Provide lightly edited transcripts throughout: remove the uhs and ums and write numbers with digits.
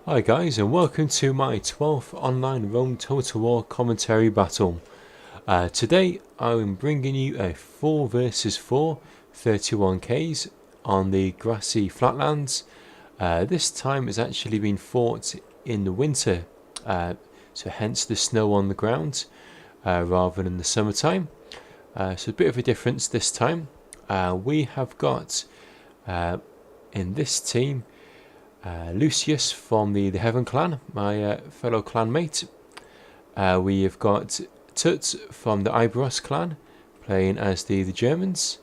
Hi guys, and welcome to my 12th online Rome Total War commentary battle. Today I'm bringing you a 4 versus 4 31Ks on the grassy flatlands. This time has actually been fought in the winter, so hence the snow on the ground rather than the summertime. So a bit of a difference this time. We have got in this team Lucius from the Heaven clan, my fellow clanmate. We have got Tut from the IBEROS clan, playing as the Germans,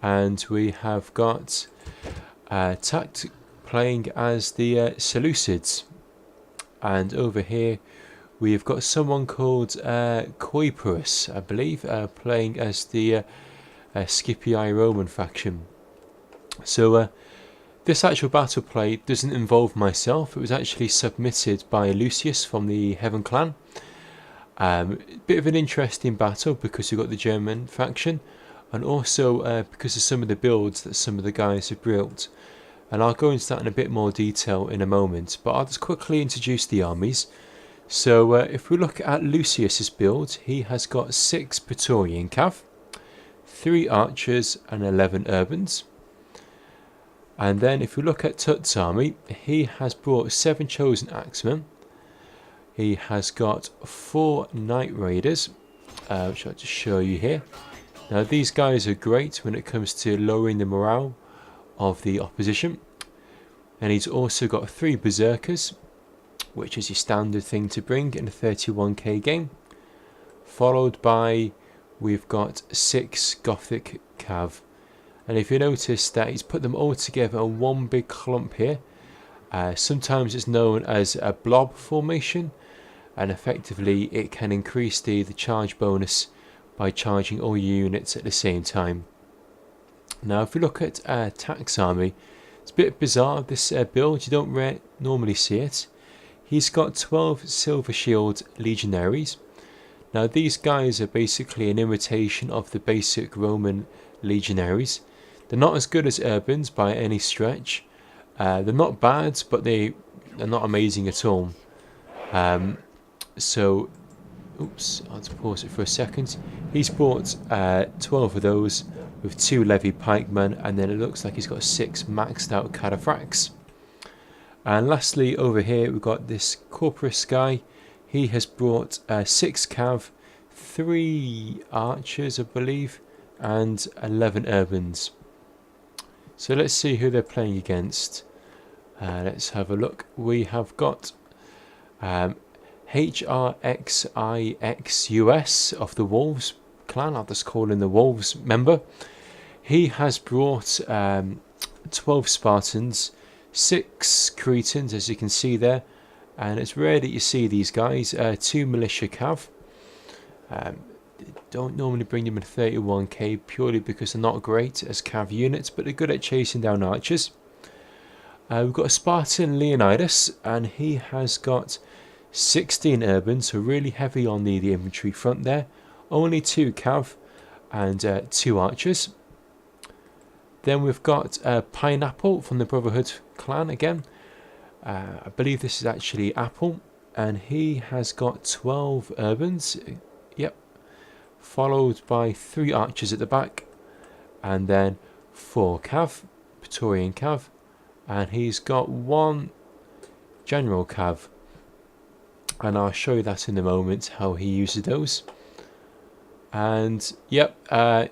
and we have got Tact playing as the Seleucids. And over here we have got someone called Coypirus, I believe, playing as the Scipii Roman faction. So this actual battle play doesn't involve myself. It was actually submitted by Lucius from the Heaven clan. Bit of an interesting battle because we've got the German faction, and also because of some of the builds that some of the guys have built. And I'll go into that in a bit more detail in a moment, but I'll just quickly introduce the armies. So if we look at Lucius's build, he has got 6 Praetorian Cav, 3 archers and 11 urbans. And then if we look at Tut's army, he has brought 7 chosen axemen. He has got 4 knight raiders, which I'll just show you here. Now these guys are great when it comes to lowering the morale of the opposition. And he's also got 3 berserkers, which is your standard thing to bring in a 31k game. Followed by, we've got 6 Gothic Cav. And if you notice that he's put them all together in one big clump here, sometimes it's known as a blob formation, and effectively it can increase the charge bonus by charging all your units at the same time. Now if we look at Tact's army, it's a bit bizarre, this build. You don't normally see it. He's got 12 Silver Shield Legionaries. Now these guys are basically an imitation of the basic Roman Legionaries. They're not as good as Urbans by any stretch. They're not bad, but they're not amazing at all. So, oops, I'll just pause it for a second. He's bought 12 of those with 2 levy pikemen, and then it looks like he's got 6 maxed out cataphracts. And lastly, over here we've got this Coypirus guy. He has brought 6 cav, 3 archers, I believe, and 11 urbans. So let's see who they're playing against. Let's have a look. We have got HRXIXUS of the Wolves clan. I'll just call him the Wolves member. He has brought 12 Spartans, 6 Cretans, as you can see there. And it's rare that you see these guys. 2 militia cav. Don't normally bring them in 31k purely because they're not great as cav units, but they're good at chasing down archers. We've got a Spartan Leonidas, and he has got 16 urbans, so really heavy on the infantry front there. Only 2 cav and 2 archers. Then we've got Pineapple from the Brotherhood clan again. I believe this is actually Apple, and he has got 12 urbans. Yep. Followed by 3 archers at the back, and then 4 cav, Praetorian cav, and he's got 1 general cav, and I'll show you that in a moment how he uses those. And yep, no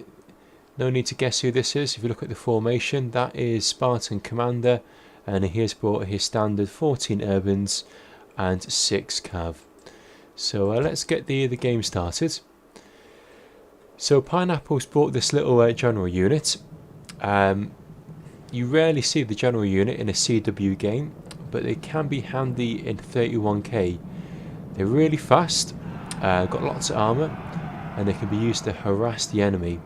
need to guess who this is. If you look at the formation, that is Spartan Commander, and he has brought his standard 14 urbans and 6 cav. So let's get the game started. So Pineapple's brought this little general unit. You rarely see the general unit in a CW game, but they can be handy in 31k. They're really fast, got lots of armour, and they can be used to harass the enemy.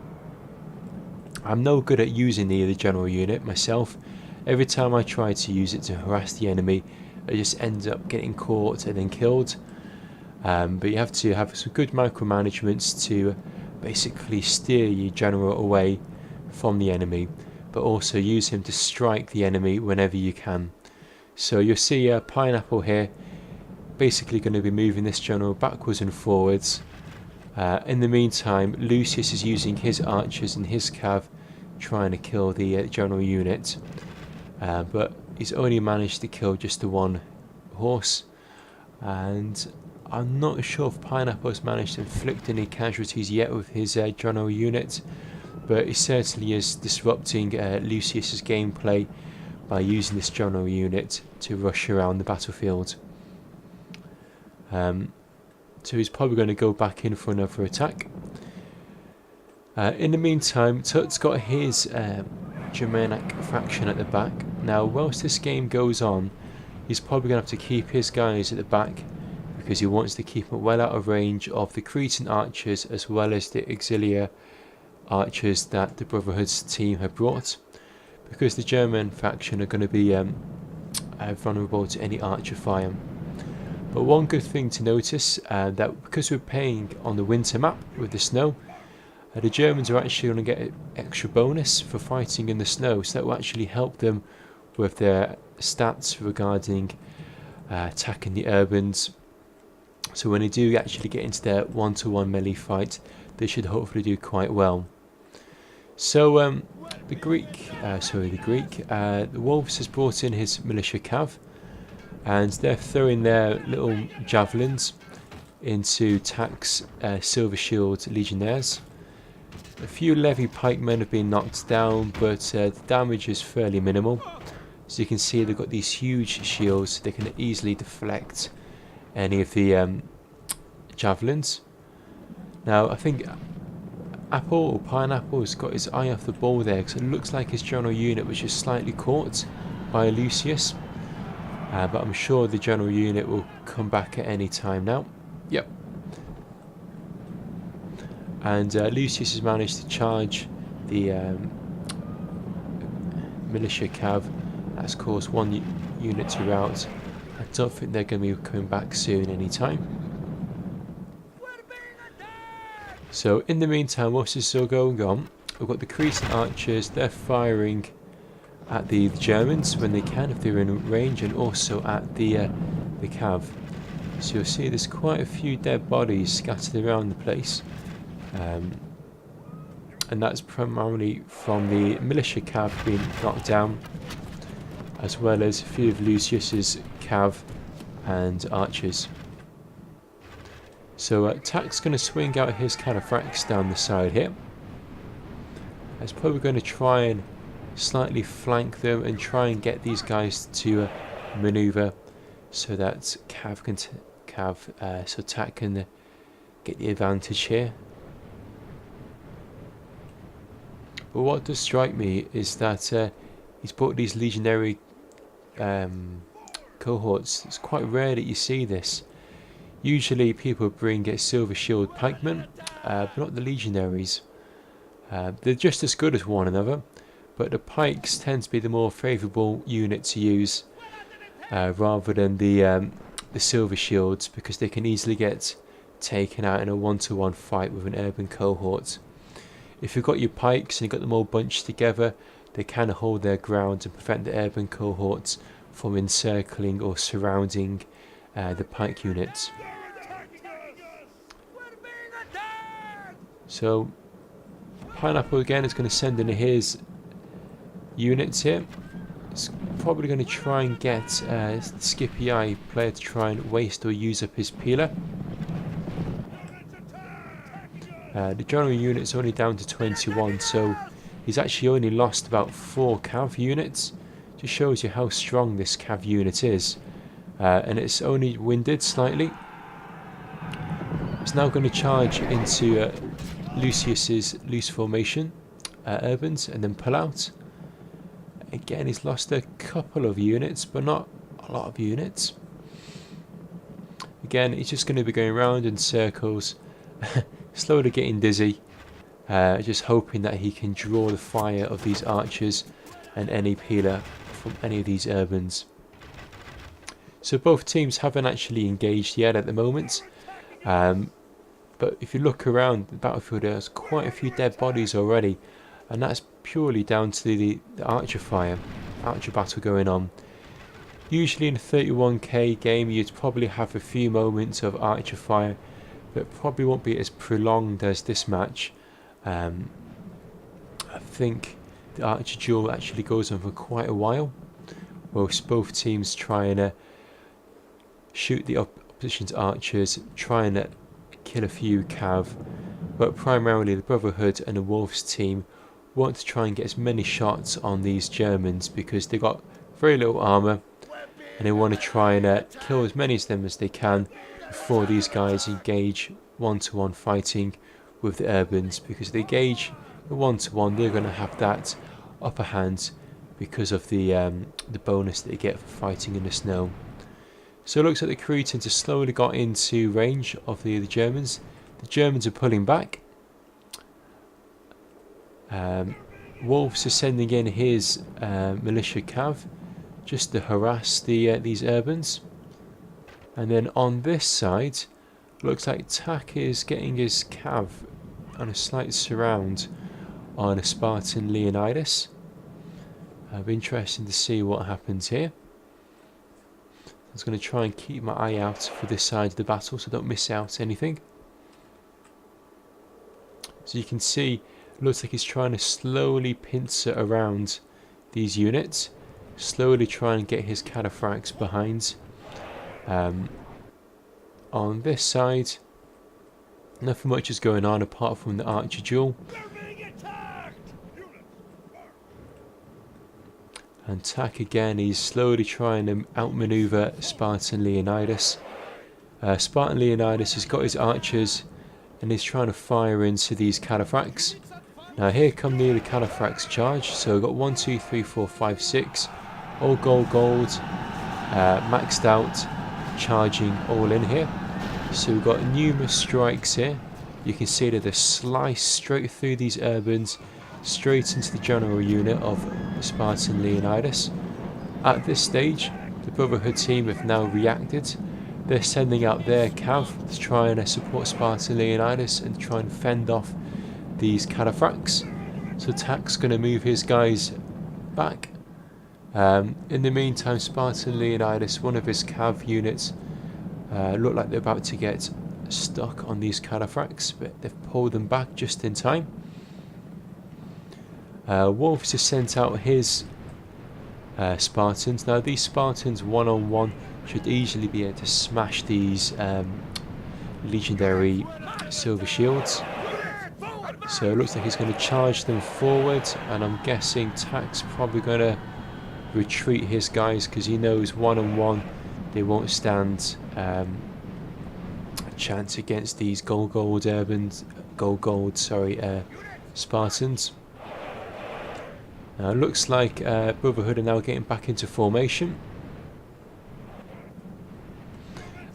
I'm no good at using the general unit myself. Every time I try to use it to harass the enemy, I just end up getting caught and then killed. But you have to have some good micromanagements to basically steer your general away from the enemy, but also use him to strike the enemy whenever you can. So you'll see Pineapple here basically going to be moving this general backwards and forwards. In the meantime, Lucius is using his archers and his cav trying to kill the general unit, but he's only managed to kill just the one horse, and I'm not sure if Pineapple's managed to inflict any casualties yet with his general unit, but he certainly is disrupting Lucius's gameplay by using this general unit to rush around the battlefield. So he's probably going to go back in for another attack. In the meantime, Tut's got his Germanic faction at the back. Now, whilst this game goes on, he's probably going to have to keep his guys at the back because he wants to keep them well out of range of the Cretan archers as well as the auxiliary archers that the Brotherhood's team have brought, because the German faction are going to be vulnerable to any archer fire. But one good thing to notice, that because we're playing on the winter map with the snow, the Germans are actually going to get an extra bonus for fighting in the snow, so that will actually help them with their stats regarding attacking the urbans. So when they do actually get into their one-to-one melee fight, they should hopefully do quite well. So the Wolves has brought in his militia cav, and they're throwing their little javelins into Tac's silver shield legionnaires. A few levy pikemen have been knocked down, but the damage is fairly minimal. So you can see they've got these huge shields, they can easily deflect any of the javelins. Now I think Apple or Pineapple has got his eye off the ball there, because it looks like his general unit was just slightly caught by Lucius, but I'm sure the general unit will come back at any time now. Yep. And Lucius has managed to charge the militia cav. That's caused one unit to rout. I don't think they're going to be coming back soon anytime. So in the meantime, whilst this is all going on, we've got the Cretan archers. They're firing at the Germans when they can, if they're in range, and also at the cav. So you'll see there's quite a few dead bodies scattered around the place, and that's primarily from the militia cav being knocked down, as well as a few of Lucius's cav and archers. So Tac's going to swing out his cataphracts down the side here. He's probably going to try and slightly flank them and try and get these guys to maneuver so that Tac can get the advantage here. But what does strike me is that he's brought these legionary cohorts. It's quite rare that you see this. Usually people bring a silver shield pikemen, but not the legionaries. They're just as good as one another, but the pikes tend to be the more favourable unit to use rather than the silver shields, because they can easily get taken out in a one-to-one fight with an urban cohort. If you've got your pikes and you've got them all bunched together, they kind of hold their ground and prevent the urban cohorts from encircling or surrounding the pike units. So Pineapple again is going to send in his units here. It's probably going to try and get Skippy Eye player to try and waste or use up his peeler. The general unit's only down to 21, so he's actually only lost about 4 cav units. Just shows you how strong this cav unit is. And it's only winded slightly. It's now going to charge into Lucius's loose formation urbans and then pull out. Again, he's lost a couple of units, but not a lot of units. Again, he's just going to be going around in circles, slowly getting dizzy, just hoping that he can draw the fire of these archers and any peeler from any of these urbans. So both teams haven't actually engaged yet at the moment, but if you look around the battlefield, there's quite a few dead bodies already, and that's purely down to the archer fire, archer battle going on. Usually in a 31k game you'd probably have a few moments of archer fire, but probably won't be as prolonged as this match. I think the archer duel actually goes on for quite a while, whilst both teams trying to shoot the opposition's archers, trying to kill a few cav, but primarily the Brotherhood and the Wolves team want to try and get as many shots on these Germans because they got very little armour, and they want to try and kill as many of them as they can before these guys engage one-to-one fighting with the Urbans, because if they engage one-to-one they're going to have that upper hand because of the bonus that they get for fighting in the snow. So it looks like the Cretans have slowly got into range of the Germans. The Germans are pulling back. Wolves is sending in his militia cav just to harass these Urbans. And then on this side, looks like Tak is getting his cav on a slight surround on a Spartan Leonidas. It'll be interesting to see what happens here. I was going to try and keep my eye out for this side of the battle so I don't miss out anything. So you can see, it looks like he's trying to slowly pincer around these units, slowly trying to get his cataphracts behind. On this side, nothing much is going on apart from the archer duel. And Tak again, he's slowly trying to outmaneuver Spartan Leonidas. Spartan Leonidas has got his archers and he's trying to fire into these cataphracts. Now here come the cataphracts charge. So we've got 1, 2, 3, 4, 5, 6. All gold, maxed out, charging all in here. So we've got numerous strikes here. You can see that they're sliced straight through these Urbans, straight into the general unit of Spartan Leonidas. At this stage, the Brotherhood team have now reacted. They're sending out their cav to try and support Spartan Leonidas and try and fend off these cataphracts. So Tak's going to move his guys back. In the meantime, Spartan Leonidas, one of his cav units, look like they're about to get stuck on these cataphracts, but they've pulled them back just in time. Wolves has sent out his Spartans. Now these Spartans one-on-one should easily be able to smash these legendary silver shields. So it looks like he's going to charge them forward, and I'm guessing Tak's probably going to retreat his guys because he knows one-on-one they won't stand a chance against these Spartans. Now it looks like Brotherhood are now getting back into formation.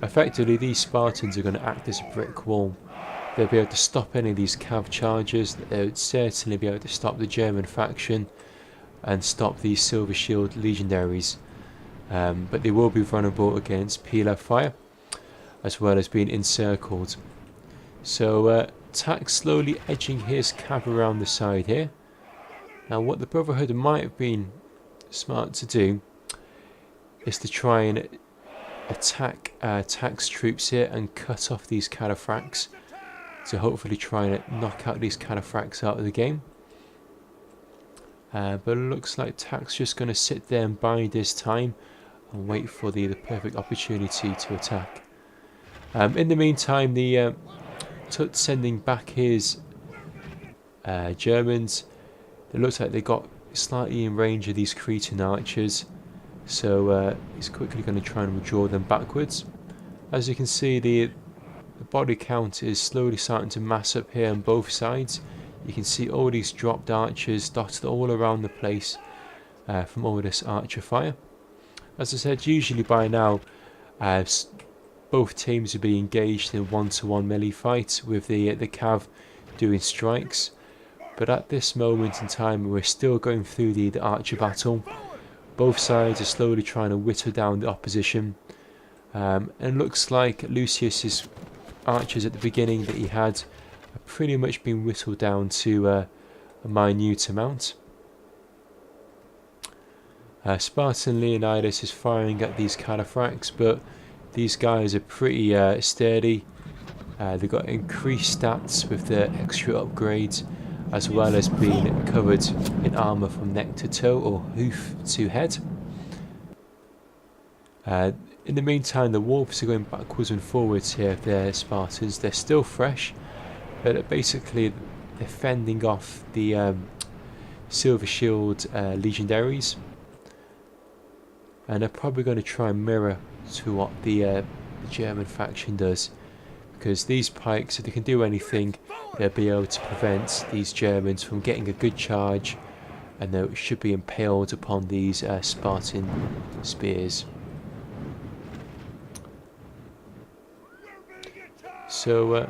Effectively, these Spartans are going to act as a brick wall. They'll be able to stop any of these cav charges. They would certainly be able to stop the German faction and stop these silver shield legionaries. But they will be vulnerable against PLF fire, as well as being encircled. So Tak slowly edging his cav around the side here. Now what the Brotherhood might have been smart to do is to try and attack Tak's troops here and cut off these cataphracts to hopefully try and knock out these cataphracts out of the game. But it looks like Tak's just going to sit there and bide his time and wait for the perfect opportunity to attack. In the meantime, the Tut sending back his Germans. It looks like they got slightly in range of these Cretan archers, so he's quickly going to try and withdraw them backwards. As you can see, the body count is slowly starting to mass up here on both sides. You can see all these dropped archers dotted all around the place from all this archer fire. As I said, usually by now both teams would be engaged in one-to-one melee fights with the cav doing strikes. But at this moment in time, we're still going through the archer battle. Both sides are slowly trying to whittle down the opposition. And it looks like Lucius's archers at the beginning that he had have pretty much been whittled down to a minute amount. Spartan Leonidas is firing at these cataphracts, but these guys are pretty sturdy. They've got increased stats with their extra upgrades, as well as being covered in armour from neck to toe or hoof to head. In the meantime, the wolves are going backwards and forwards here. They're Spartans. They're still fresh, but basically they're fending off the Silver Shield Legionaries, and they're probably going to try and mirror to what the German faction does, because these pikes, if they can do anything, they'll be able to prevent these Germans from getting a good charge, and they should be impaled upon these Spartan spears. So it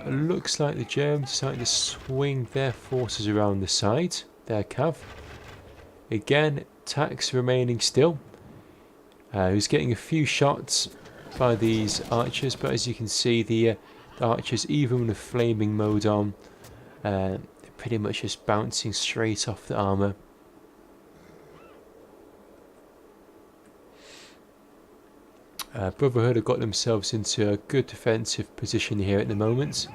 looks like the Germans are starting to swing their forces around the side, their cav. Again, Tax remaining still. Who's getting a few shots by these archers, but as you can see, the archers, even with flaming mode on, they're pretty much just bouncing straight off the armour. Brotherhood have got themselves into a good defensive position here at the moment,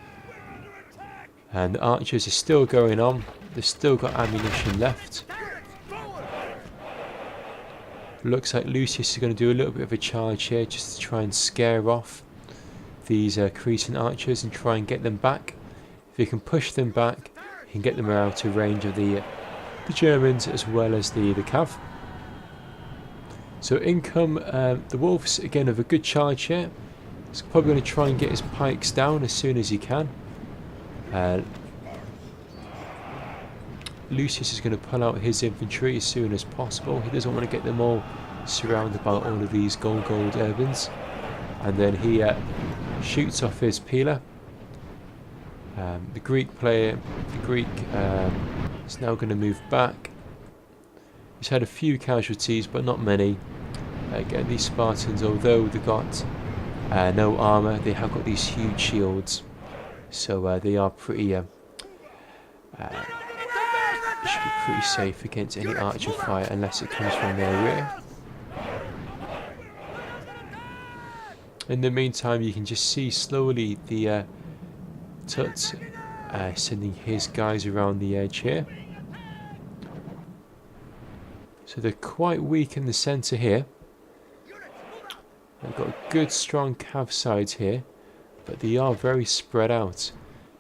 and the archers are still going on. They've still got ammunition left. Looks like Lucius is going to do a little bit of a charge here just to try and scare off these Cretan archers and try and get them back. If he can push them back, he can get them out of range of the Germans as well as the cav. So in come the wolves again with a good charge here. He's probably going to try and get his pikes down as soon as he can. Lucius is going to pull out his infantry as soon as possible. He doesn't want to get them all surrounded by all of these gold urbans. And then he shoots off his peeler. The Greek is now going to move back. He's had a few casualties, but not many. Again, these Spartans, although they've got no armour, they have got these huge shields. So they are pretty... should be pretty safe against any archer fire unless it comes from their rear. In the meantime, you can just see slowly the Tut sending his guys around the edge here. So they're quite weak in the centre here. They've got a good strong cav side here, but they are very spread out.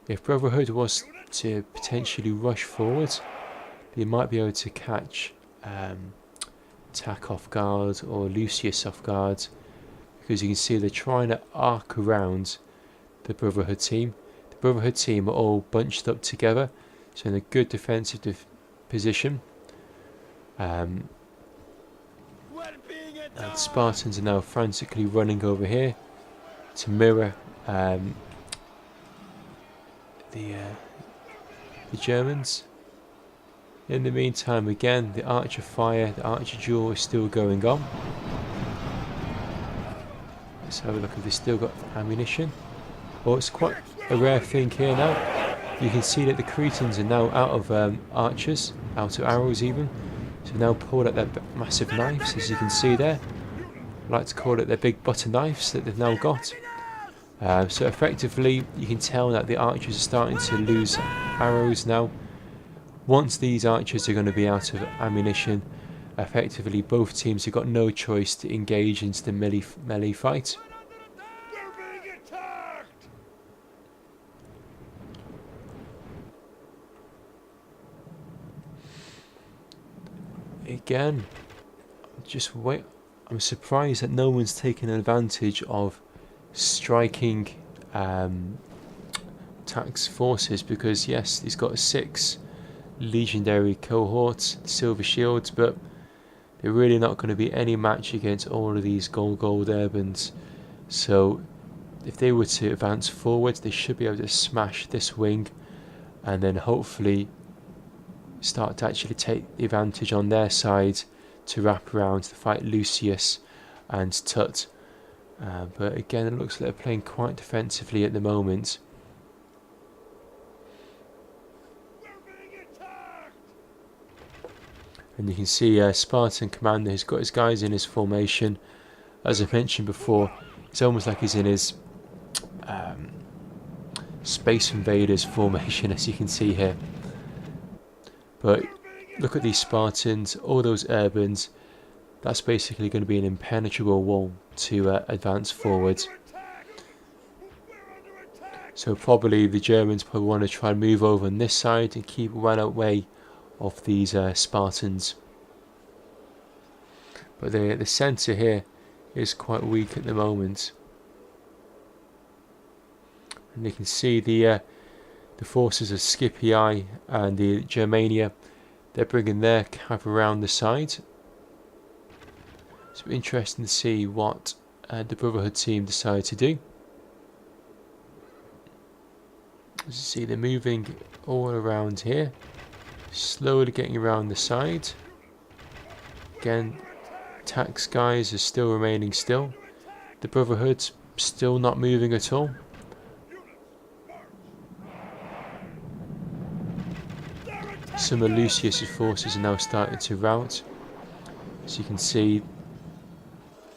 If Brotherhood was to potentially rush forward, they might be able to catch Tac off guard or Lucius off guard, because you can see they're trying to arc around the Brotherhood team. The Brotherhood team are all bunched up together, so in a good defensive position. And Spartans are now frantically running over here to mirror the Germans. In the meantime, again, the archer fire, the archer duel is still going on. Let's have a look if they've still got ammunition. Well, it's quite a rare thing here now. You can see that the Cretans are now out of archers, out of arrows even. So now pulled out their massive knives, as you can see there. I like to call it their big butter knives that they've now got. So effectively, you can tell that the archers are starting to lose arrows now. Once these archers are going to be out of ammunition, effectively both teams have got no choice to engage into the melee fight. Again, just wait. I'm surprised that no one's taken advantage of striking Tax forces, because yes, he's got 6 legendary cohorts, silver shields, but they're really not going to be any match against all of these gold urbans. So if they were to advance forward, they should be able to smash this wing, and then hopefully start to actually take the advantage on their side to wrap around to fight Lucius and Tut. But again, it looks like they're playing quite defensively at the moment. And you can see Spartan Commander has got his guys in his formation. As I mentioned before, it's almost like he's in his Space Invaders formation, as you can see here. But look at these Spartans, all those urbans. That's basically going to be an impenetrable wall to advance forward. So probably the Germans probably want to try and move over on this side and keep well away of these Spartans. But the centre here is quite weak at the moment. And you can see the forces of Scipii and the Germania, they're bringing their cav around the side. So interesting to see what the Brotherhood team decide to do. As you see, they're moving all around here, slowly getting around the side. Again, tax guys are still remaining still. The Brotherhood's still not moving at all. Some of Lucius' forces are now starting to rout. As you can see,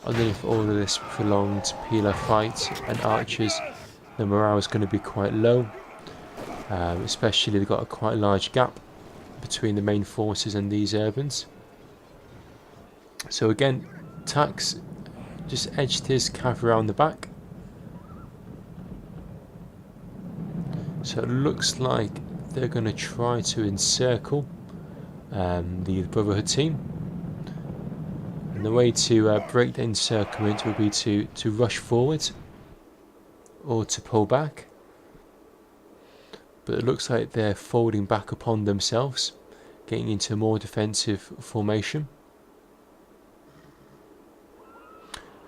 underneath all of this prolonged Pila fight and archers, the morale is going to be quite low. Especially they've got a quite large gap between the main forces and these urbans. So again, Tax just edged his cav around the back. So it looks like they're going to try to encircle the Brotherhood team. And the way to break the encirclement would be to rush forward or to pull back. But it looks like they're folding back upon themselves, getting into a more defensive formation.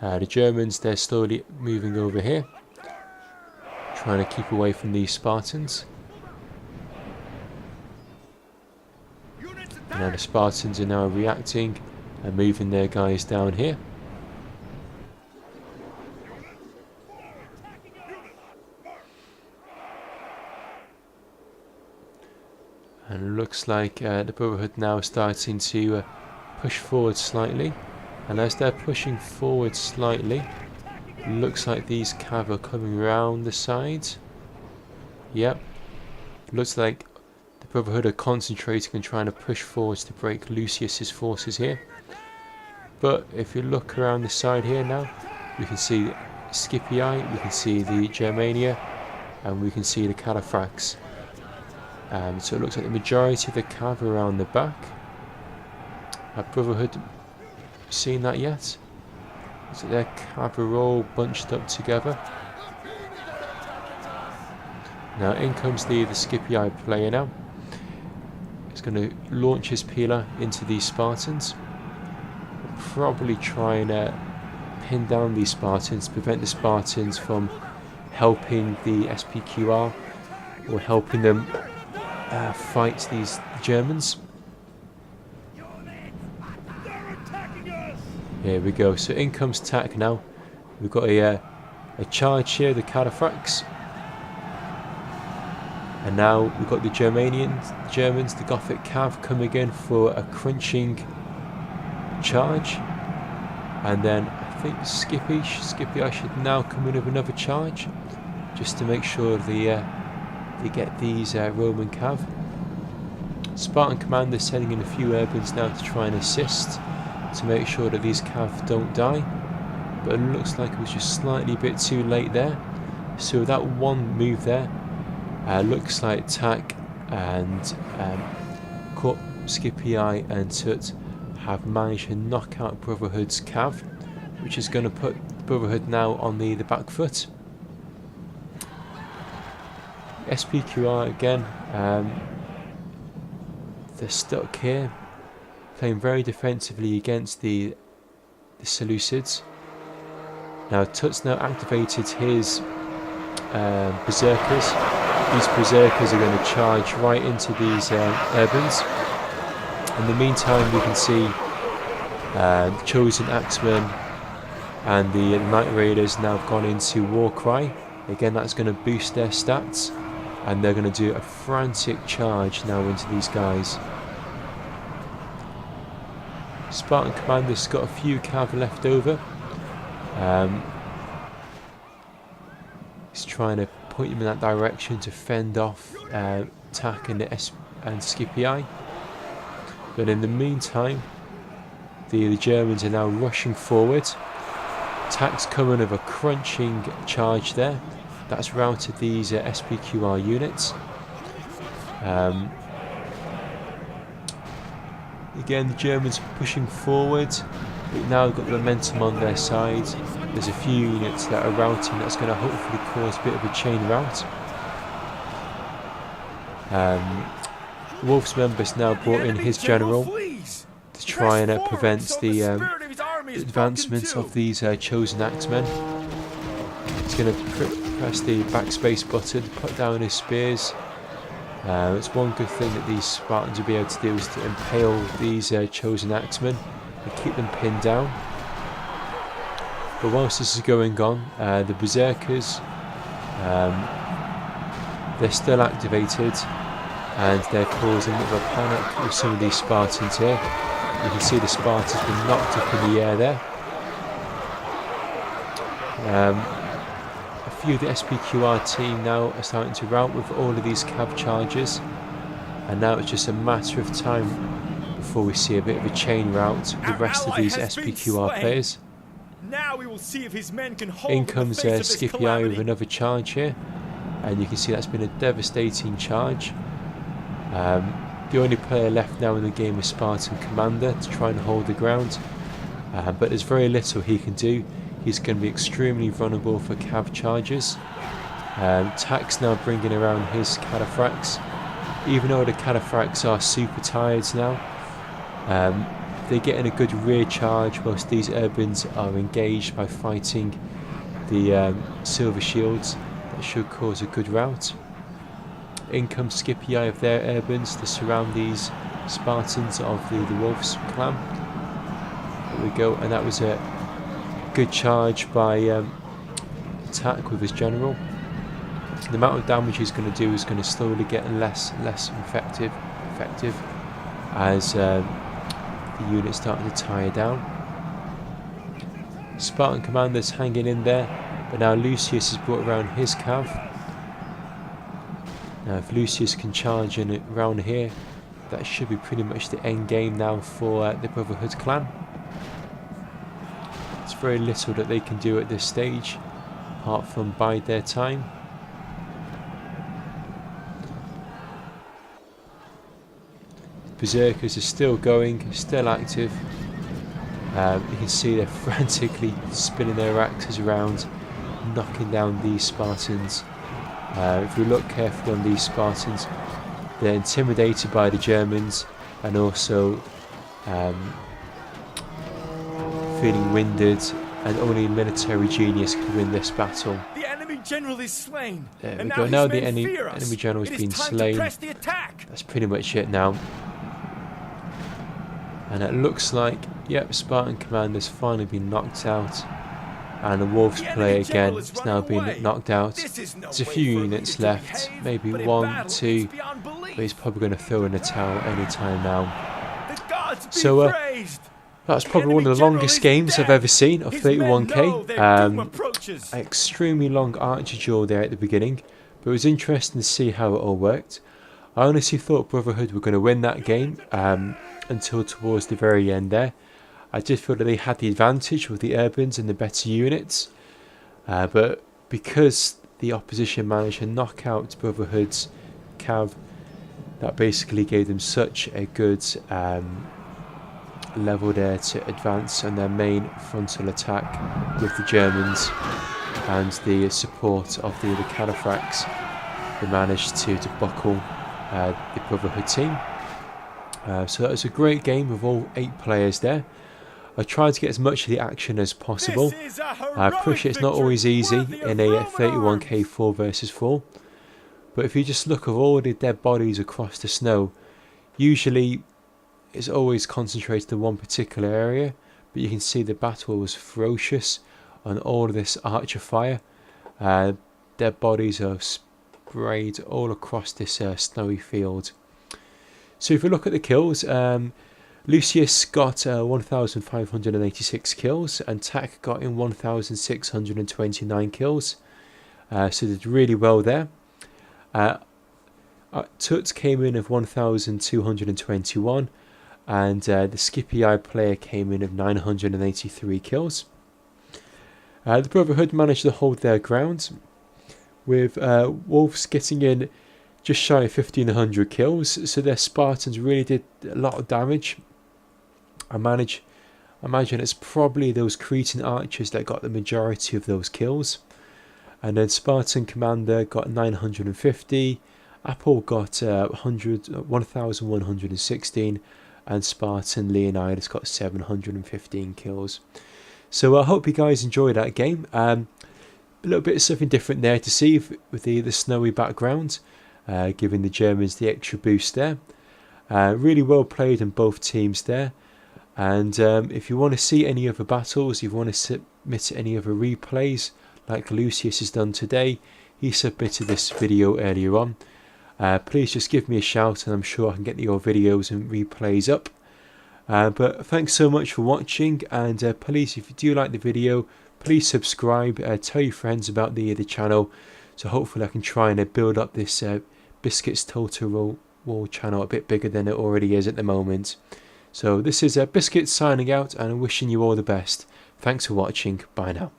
The Germans, they're slowly moving over here, trying to keep away from these Spartans. And now the Spartans are now reacting and moving their guys down here. And it looks like the Brotherhood now starting to push forward slightly. And as they're pushing forward slightly, it looks like these cav are coming around the sides. Yep. Looks like the Brotherhood are concentrating and trying to push forwards to break Lucius's forces here. But if you look around the side here now, we can see Scipii, we can see the Germania, and we can see the Cataphracts. So it looks like the majority of the cav are around the back. Have Brotherhood seen that yet? So their cav are all bunched up together. Now in comes the Scipii player now. He's going to launch his Pila into these Spartans. Probably try and pin down these Spartans, prevent the Spartans from helping the SPQR or helping them fight these Germans. Here we go. So in comes TAC now. We've got a charge here, the Cataphracts. And now we've got the Germans, the Gothic Cav coming in for a crunching charge. And then I think Scipii should now come in with another charge, just to make sure they get these Roman Cav. Spartan Commander sending in a few urbans now to try and assist, to make sure that these Cav don't die. But it looks like it was just slightly a bit too late there. So with that one move there, looks like TAC and Scipii and Tut have managed to knock out Brotherhood's Cav, which is going to put Brotherhood now on the back foot. SPQR again, they're stuck here, playing very defensively against the Seleucids. Now Tut's now activated his berserkers. These berserkers are going to charge right into these urbans. In the meantime, we can see the Chosen Axemen and the Night Raiders now have gone into War Cry. Again, that's going to boost their stats, and they're going to do a frantic charge now into these guys. Spartan commander's got a few cav left over. He's trying to point him in that direction to fend off Tac and Scipii. But in the meantime, the Germans are now rushing forward. Tac's coming of a crunching charge there. That's routed these SPQR units. Again, the Germans pushing forward. We've now got the momentum on their side. There's a few units that are routing. That's going to hopefully cause a bit of a chain rout. Wolf's members now brought in his general to try and prevent the advancement of these chosen axemen. He's going to press the backspace button, put down his spears. It's one good thing that these Spartans will be able to do is to impale these chosen axemen and keep them pinned down. But whilst this is going on, the berserkers, they're still activated and they're causing a bit of a panic with some of these Spartans here. You can see the Spartans been knocked up in the air there. A few of the SPQR team now are starting to rout with all of these cav charges, and now it's just a matter of time before we see a bit of a chain rout with the rest of these SPQR players. Now we will see if his men can hold in comes Scipii with another charge here, and you can see that's been a devastating charge. The only player left now in the game is Spartan Commander to try and hold the ground, but there's very little he can do. He's going to be extremely vulnerable for cav charges. Tac's now bringing around his cataphracts. Even though the cataphracts are super tired now, they're getting a good rear charge whilst these urbans are engaged by fighting the silver shields. That should cause a good rout. In comes Scipii of their urbans to surround these Spartans of the Wolf's clan. There we go, and that was a good charge by Tac with his general. The amount of damage he's going to do is going to slowly get less effective as the units starting to tire down. Spartan Commander's hanging in there, but now Lucius has brought around his cav. Now if Lucius can charge in around here, that should be pretty much the end game now for the Brotherhood clan. There's very little that they can do at this stage apart from bide their time. Berserkers are still going, still active. You can see they're frantically spinning their axes around, knocking down these Spartans. If we look carefully on these Spartans, they're intimidated by the Germans and also feeling winded, and only military genius can win this battle. The enemy general is slain. There we go. Now the enemy general has been slain. That's pretty much it now. And it looks like, yep, Spartan Commander's finally been knocked out. And the Wolves player again has now been knocked out. There's a few units left, maybe 1, 2, but he's probably going to throw in a towel any time now. So that's probably one of the longest games I've ever seen of 31k. Extremely long archer duel there at the beginning, but it was interesting to see how it all worked. I honestly thought Brotherhood were going to win that game until towards the very end there. I did feel that they had the advantage with the urbans and the better units, but because the opposition managed to knock out Brotherhood's cav, that basically gave them such a good level there to advance on their main frontal attack with the Germans and the support of the cataphracts. They managed to buckle the Brotherhood team. So that was a great game with all 8 players there. I tried to get as much of the action as possible. I appreciate it's not always easy in a 31k 4 versus 4. But if you just look at all the dead bodies across the snow, usually it's always concentrated in one particular area. But you can see the battle was ferocious on all of this archer fire. Dead bodies are sprayed all across this snowy field. So if we look at the kills, Lucius got 1,586 kills, and Tac got in 1,629 kills. So did really well there. Tut came in of 1,221, and the Scipii player came in of 983 kills. The Brotherhood managed to hold their ground, with Wolves getting in just shy of 1,500 kills, so their Spartans really did a lot of damage. I imagine it's probably those Cretan archers that got the majority of those kills. And then Spartan Commander got 950, Apple got 1,116, and Spartan Leonidas got 715 kills. So I hope you guys enjoyed that game. A little bit of something different there to see with the snowy background, giving the Germans the extra boost there. Really well played in both teams there. And if you want to see any other battles, if you want to submit any other replays like Lucius has done today, he submitted this video earlier on. Please just give me a shout and I'm sure I can get your videos and replays up. But thanks so much for watching, and please, if you do like the video, please subscribe, tell your friends about the channel, so hopefully I can try and build up this Biscuits Total War channel a bit bigger than it already is at the moment. So this is Biscuits signing out and wishing you all the best. Thanks for watching. Bye now.